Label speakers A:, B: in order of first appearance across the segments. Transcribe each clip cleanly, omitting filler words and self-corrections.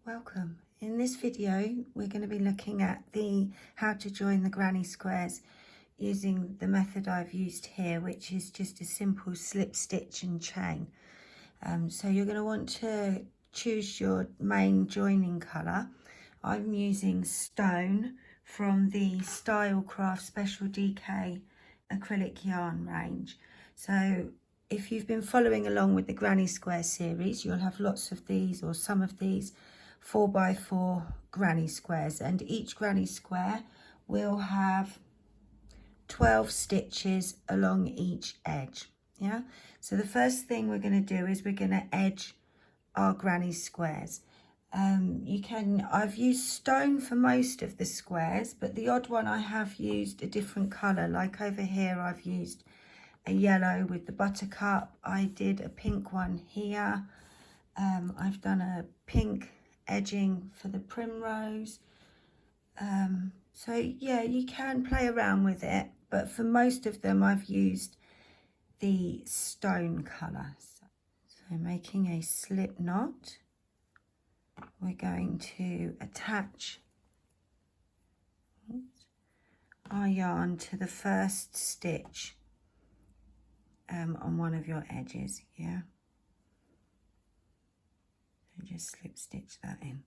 A: Welcome. In this video we're going to be looking at how to join the granny squares using the method I've used here, which is just a simple slip stitch and chain. So you're going to want to choose your main joining colour. I'm using Stone from the Stylecraft Special DK acrylic yarn range. So if you've been following along with the granny square series, you'll have lots of these, or some of these 4x4 granny squares, and each granny square will have 12 stitches along each edge. Yeah, so the first thing we're going to do is we're going to edge our granny squares. I've used Stone for most of the squares, but the odd one I have used a different colour. Like over here I've used a yellow with the buttercup. I did a pink one here. I've done a pink edging for the primrose. So yeah, you can play around with it, but for most of them I've used the Stone colour. So making a slip knot, we're going to attach our yarn to the first stitch on one of your edges. Yeah, so just slip stitch that in.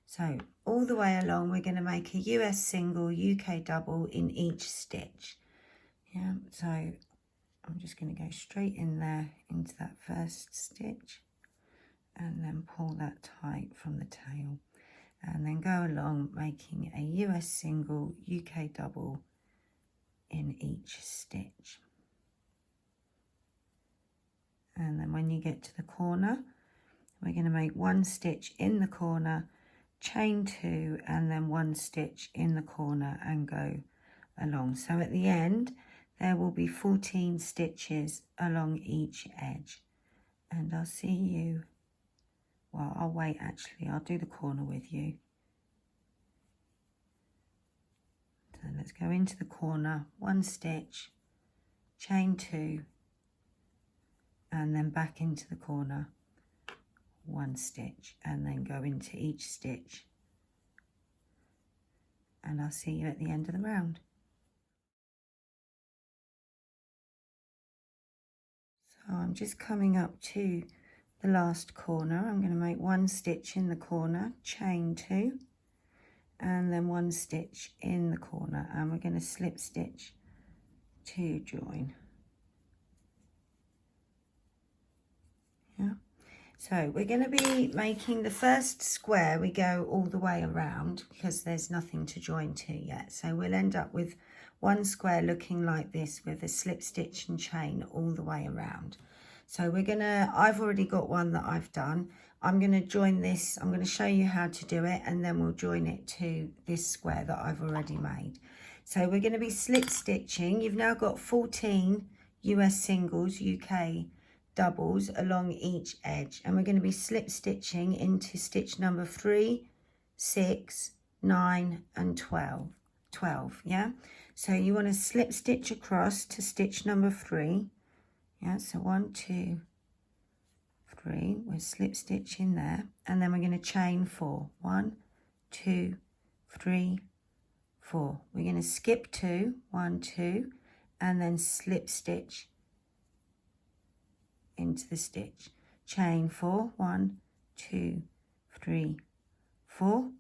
A: So all the way along we're going to make a US single, UK double in each stitch. Yeah, so I'm just going to go straight in there into that first stitch and then pull that tight from the tail, and then go along making a US single, UK double in each stitch. And then when you get to the corner, we're going to make one stitch in the corner, chain two, and then one stitch in the corner and go along. So at the end there will be 14 stitches along each edge, and I'll see you, well, I'll wait actually, I'll do the corner with you. So let's go into the corner, one stitch, chain two, and then back into the corner, one stitch, and then go into each stitch, and I'll see you at the end of the round. So I'm just coming up to the last corner. I'm going to make one stitch in the corner, chain two, and then one stitch in the corner, and we're going to slip stitch to join. Yeah, so we're going to be making the first square, we go all the way around because there's nothing to join to yet, so we'll end up with one square looking like this with a slip stitch and chain all the way around. So I've already got one that I've done. I'm going to join this, I'm going to show you how to do it, and then we'll join it to this square that I've already made. So we're going to be slip stitching. You've now got 14 US singles, UK doubles along each edge, and we're going to be slip stitching into stitch number 3, 6, 9 and 12. Yeah, so you want to slip stitch across to stitch number 3. Yeah, so 1, 2, 3, we'll slip stitch in there, and then we're going to chain 4. 1, 2, 3, 4. We're going to skip 2, 1, 2, and then slip stitch into the stitch, chain 4, 1, 2, 3, 4,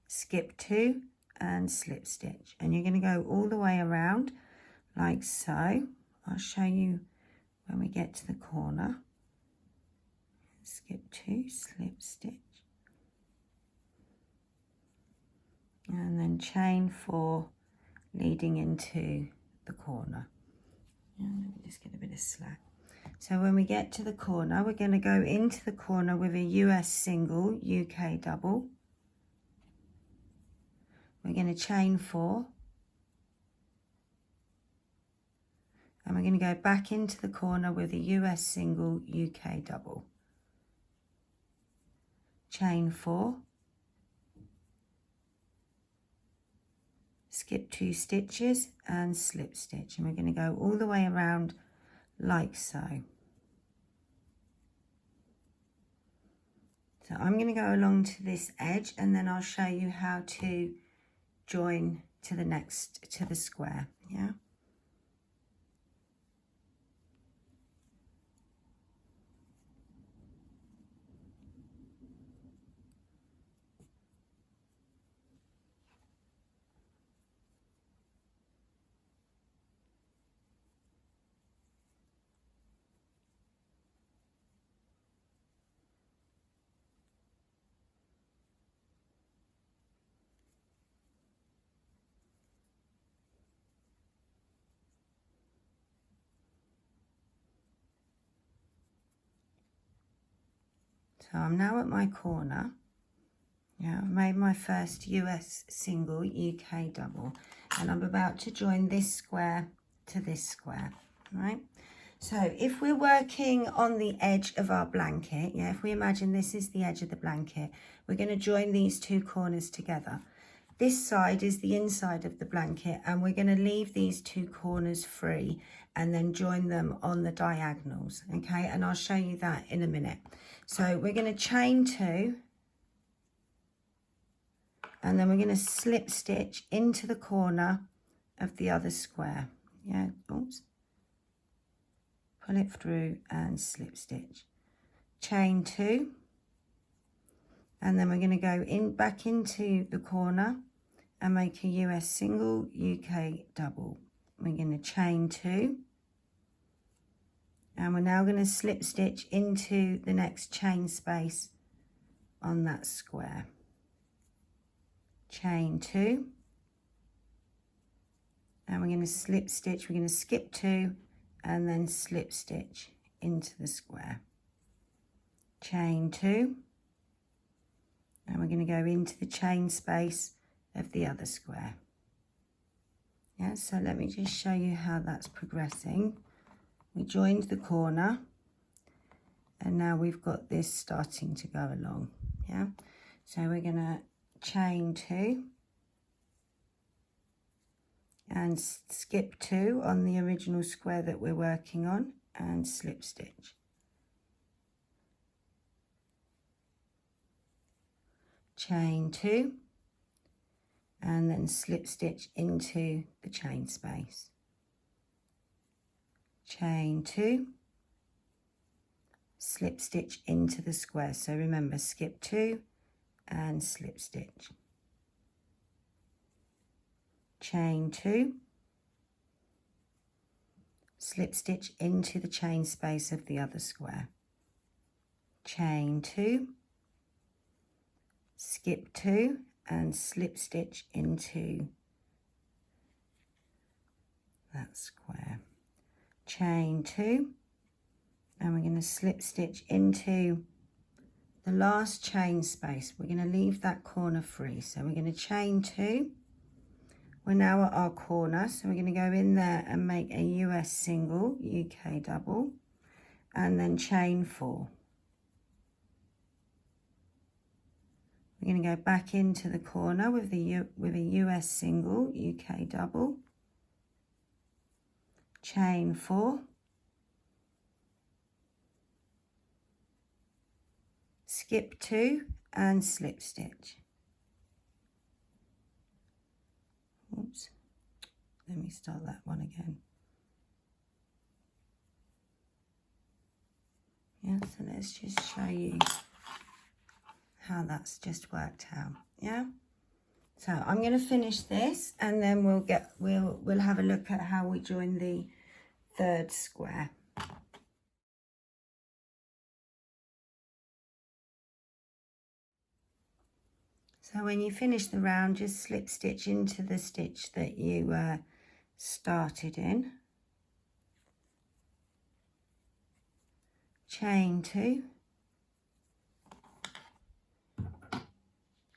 A: skip 2 and slip stitch, and you're going to go all the way around like so. I'll show you when we get to the corner. Skip 2, slip stitch, and then chain 4 leading into the corner. Yeah, let me just get a bit of slack. So when we get to the corner, we're going to go into the corner with a US single, UK double. We're going to chain 4. And we're going to go back into the corner with a US single, UK double. Chain 4. Skip 2 stitches and slip stitch. And we're going to go all the way around like so. So I'm going to go along to this edge and then I'll show you how to join to the square. Yeah. So I'm now at my corner. Yeah, I've made my first US single, UK double, and I'm about to join this square to this square, right? So if we're working on the edge of our blanket, yeah, if we imagine this is the edge of the blanket, we're going to join these two corners together. This side is the inside of the blanket and we're going to leave these two corners free and then join them on the diagonals, okay? And I'll show you that in a minute. So we're going to chain 2 and then we're going to slip stitch into the corner of the other square. Yeah, oops. Pull it through and slip stitch. Chain 2 and then we're going to go back into the corner and make a US single, UK double. We're going to chain 2 and we're now going to slip stitch into the next chain space on that square. Chain 2 and we're going to slip stitch, we're going to skip 2 and then slip stitch into the square. Chain 2 and we're going to go into the chain space of the other square. Yeah, so let me just show you how that's progressing. We joined the corner and now we've got this starting to go along. Yeah, so we're going to chain 2 and skip 2 on the original square that we're working on and slip stitch. Chain 2 and then slip stitch into the chain space. Chain 2, slip stitch into the square. So remember, skip 2 and slip stitch. Chain 2, slip stitch into the chain space of the other square. Chain 2, skip 2 and slip stitch into that square. Chain 2 and we're going to slip stitch into the last chain space. We're going to leave that corner free, so we're going to chain 2. We're now at our corner, so we're going to go in there and make a US single, UK double, and then chain 4. We're going to go back into the corner with a US single, UK double, chain 4, skip 2 and slip stitch. Oops, let me start that one again. Yeah, so let's just show you how that's just worked out. Yeah, so I'm going to finish this and then we'll have a look at how we join the third square. So when you finish the round, just slip stitch into the stitch that you started in. Chain 2.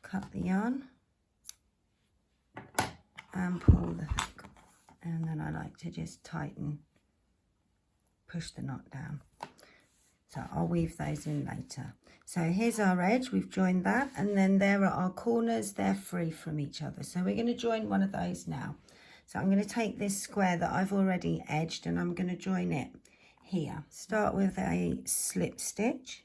A: Cut the yarn and pull the hook. And then I like to just tighten, push the knot down. So I'll weave those in later. So here's our edge, we've joined that, and then there are our corners, they're free from each other. So we're going to join one of those now. So I'm going to take this square that I've already edged and I'm going to join it here. Start with a slip stitch.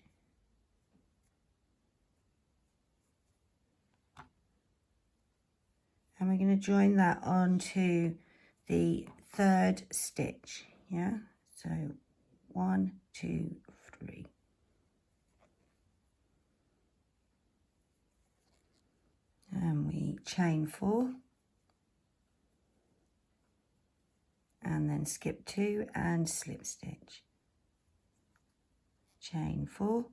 A: we're going to join that onto the third stitch. Yeah, so 1, 2, 3. And we chain 4 and then skip 2 and slip stitch, chain 4,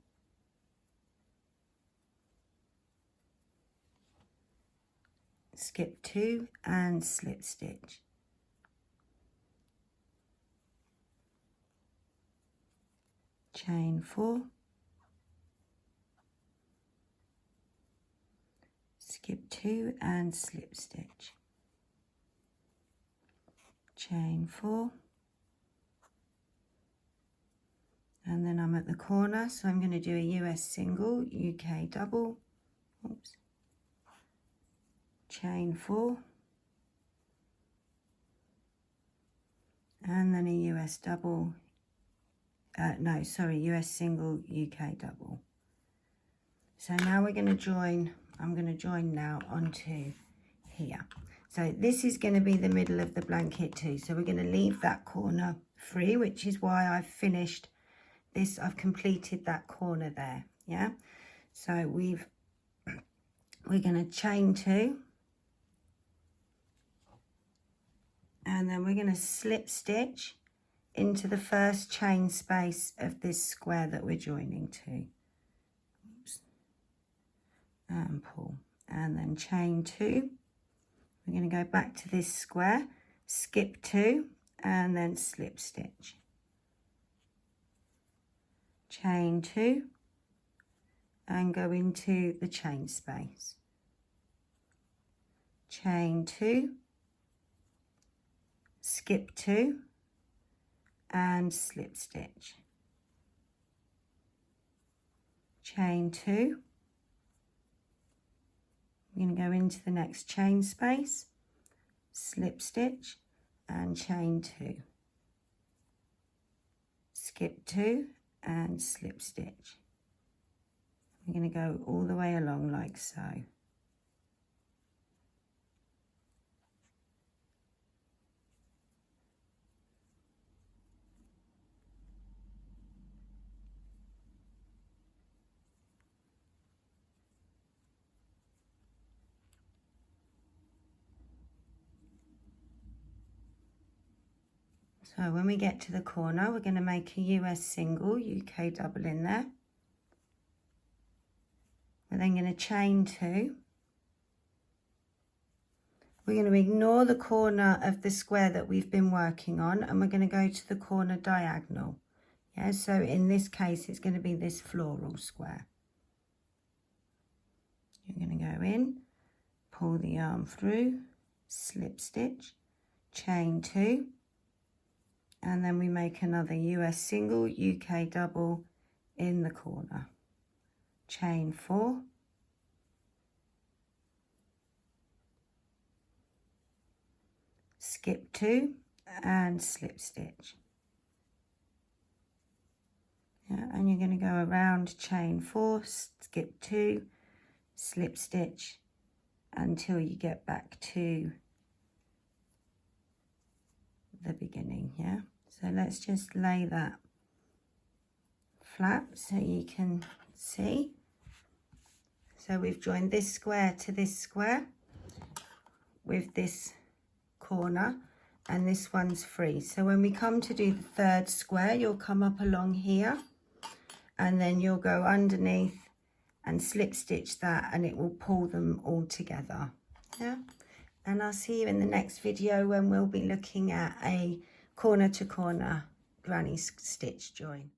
A: skip 2 and slip stitch, chain 4, skip 2 and slip stitch, chain 4, and then I'm at the corner, so I'm going to do a US single, UK double, oops, chain 4, and then a US double, US single, UK double. So now we're going to join, I'm going to join now onto here. So this is going to be the middle of the blanket too. So we're going to leave that corner free, which is why I've finished this. I've completed that corner there. Yeah. So we're going to chain 2. And then we're going to slip stitch into the first chain space of this square that we're joining to. Oops. And pull. And then chain 2. We're going to go back to this square, skip 2, and then slip stitch. Chain 2, and go into the chain space. Chain 2, skip 2, and slip stitch. Chain 2. We're going to go into the next chain space, slip stitch, and chain 2. Skip 2 and slip stitch. We're going to go all the way along like so. So when we get to the corner, we're going to make a US single, UK double in there. We're then going to chain 2. We're going to ignore the corner of the square that we've been working on, and we're going to go to the corner diagonal. Yeah, so in this case, it's going to be this floral square. You're going to go in, pull the yarn through, slip stitch, chain 2. And then we make another US single, UK double in the corner. Chain 4. Skip 2 and slip stitch. Yeah, and you're going to go around chain 4, skip 2, slip stitch until you get back to the beginning. Yeah. So let's just lay that flat so you can see. So we've joined this square to this square with this corner, and this one's free. So when we come to do the third square, you'll come up along here, and then you'll go underneath and slip stitch that, and it will pull them all together. Yeah. And I'll see you in the next video when we'll be looking at a corner to corner granny stitch join.